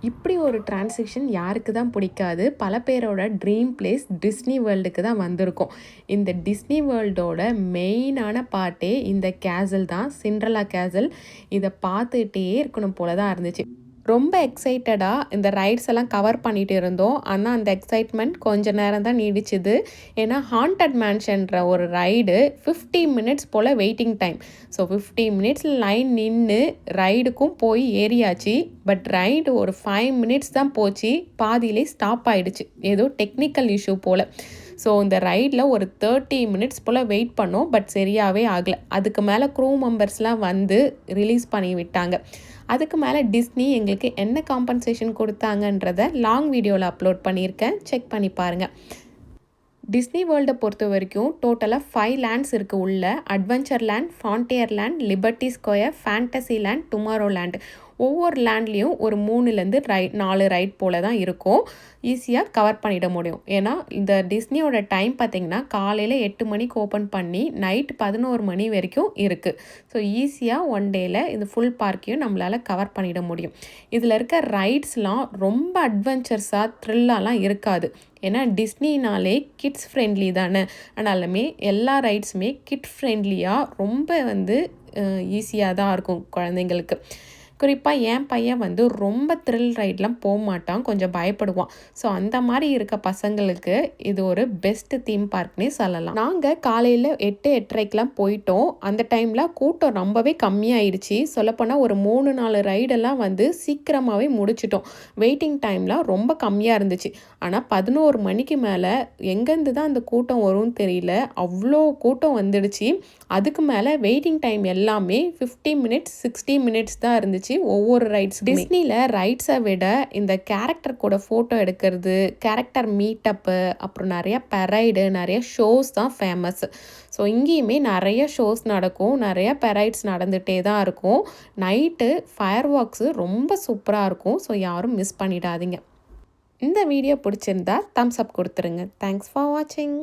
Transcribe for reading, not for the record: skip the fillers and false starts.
இப்படி ஒரு டிரான்சிஷன் யாருக்கு தான் பிடிக்காது? பல பேரோட ட்ரீம் பிளேஸ் டிஸ்னி வேர்ல்டுக்கு தான் வந்திருக்கோம். இந்த டிஸ்னி வேர்ல்டோட மெயினான பார்ட்டே இந்த கேசல் தான், சிண்ட்ரெல்லா கேசல். இதை பார்த்துட்டே இருக்கணும் போல தான் இருந்துச்சு. ரொம்ப எக்ஸைட்டடாக இந்த ரைட்ஸ் எல்லாம் கவர் பண்ணிட்டு இருந்தோம். ஆனால் அந்த எக்ஸைட்மெண்ட் கொஞ்ச நேரம் தான் நீடிச்சுது. ஏன்னா ஹாண்டட் மேன்ஷன்ற ஒரு ரைடு 50 மினிட்ஸ் போல் waiting time. So 50 minutes line நின்று ரைடுக்கும் போய் ஏறியாச்சு. பட் ரைடு ஒரு 5 மினிட்ஸ் தான் போச்சு, பாதியிலே ஸ்டாப் ஆகிடுச்சு. ஏதோ டெக்னிக்கல் இஷ்யூ போல். ஸோ இந்த ரைடில் ஒரு 30 மினிட்ஸ் போல் வெயிட் பண்ணோம். பட் சரியாகவே ஆகலை. அதுக்கு மேலே க்ரூ மெம்பர்ஸ்லாம் வந்து ரிலீஸ் பண்ணி விட்டாங்க. அதுக்கு மேலே டிஸ்னி எங்களுக்கு என்ன காம்பன்சேஷன் கொடுத்தாங்கன்றதை லாங் வீடியோவில் அப்லோட் பண்ணியிருக்கேன், செக் பண்ணி பாருங்கள். டிஸ்னி வேர்ல்டை பொறுத்த வரைக்கும் டோட்டலாக 5 லேண்ட்ஸ் இருக்குது உள்ள. Adventureland, Frontierland, Liberty Square, Fantasyland, Tomorrowland. ஒவ்வொரு லேண்ட்லேயும் ஒரு 3லேருந்து 4 ரைட் போல் தான் இருக்கும். ஈஸியாக கவர் பண்ணிட முடியும். ஏன்னா இந்த டிஸ்னியோட டைம் பார்த்திங்கன்னா காலையில் 8 மணிக்கு ஓப்பன் பண்ணி நைட் 11 மணி வரைக்கும் இருக்குது. ஸோ ஈஸியாக ஒன் டேயில் இந்த ஃபுல் பார்க்கையும் நம்மளால் கவர் பண்ணிட முடியும். இதில் இருக்க ரைட்ஸ்லாம் ரொம்ப அட்வென்ச்சர்ஸாக த்ரில்லாலாம் இருக்காது. ஏன்னா டிஸ்னினாலே கிட்ஸ் ஃப்ரெண்ட்லி தானே. ஆனாலுமே எல்லா ரைட்ஸுமே கிட் ஃப்ரெண்ட்லியாக ரொம்ப ஈஸியாக தான் இருக்கும் குழந்தைங்களுக்கு. குறிப்பாக என் பையன் ரொம்ப த்ரில் ரைட்லாம் போக மாட்டான், கொஞ்சம் பயப்படுவான். ஸோ அந்த மாதிரி இருக்க பசங்களுக்கு இது ஒரு பெஸ்ட் தீம் பார்க்னே சொல்லலாம். நாங்கள் காலையில் 8-8:30க்கெலாம் போயிட்டோம். அந்த டைமில் கூட்டம் ரொம்பவே கம்மியாயிடுச்சு. சொல்லப்போனால் ஒரு 3-4 ரைடெல்லாம் சீக்கிரமாகவே முடிச்சிட்டோம். வெயிட்டிங் டைம்லாம் ரொம்ப கம்மியாக இருந்துச்சு. ஆனால் 11 மணிக்கு மேலே எங்கேருந்து தான் அந்த கூட்டம் வரும்னு தெரியல, அவ்வளோ கூட்டம் வந்துடுச்சு. அதுக்கு மேலே வெயிட்டிங் டைம் எல்லாமே 50 மினிட்ஸ் 60 மினிட்ஸ் தான் இருந்துச்சு ஒவ்வொரு ரைட்ஸ். டிஸ்னியில் ரைட்ஸை விட இந்த கேரக்டர் கூட ஃபோட்டோ எடுக்கிறது, கேரக்டர் மீட்டப்பு, அப்புறம் நிறைய பெரைடு, நிறைய ஷோஸ் தான் ஃபேமஸ். ஸோ இங்கேயுமே நிறைய ஷோஸ் நடக்கும், நிறைய பெரைட்ஸ் நடந்துகிட்டே தான் இருக்கும். நைட்டு ஃபயர் ஒர்க்ஸு ரொம்ப சூப்பராக இருக்கும். ஸோ யாரும் மிஸ் பண்ணிடாதீங்க. இந்த வீடியோ பிடிச்சிருந்தா தம்ஸ் அப் கொடுத்துருங்க. தேங்க்ஸ் ஃபார் வாட்சிங்.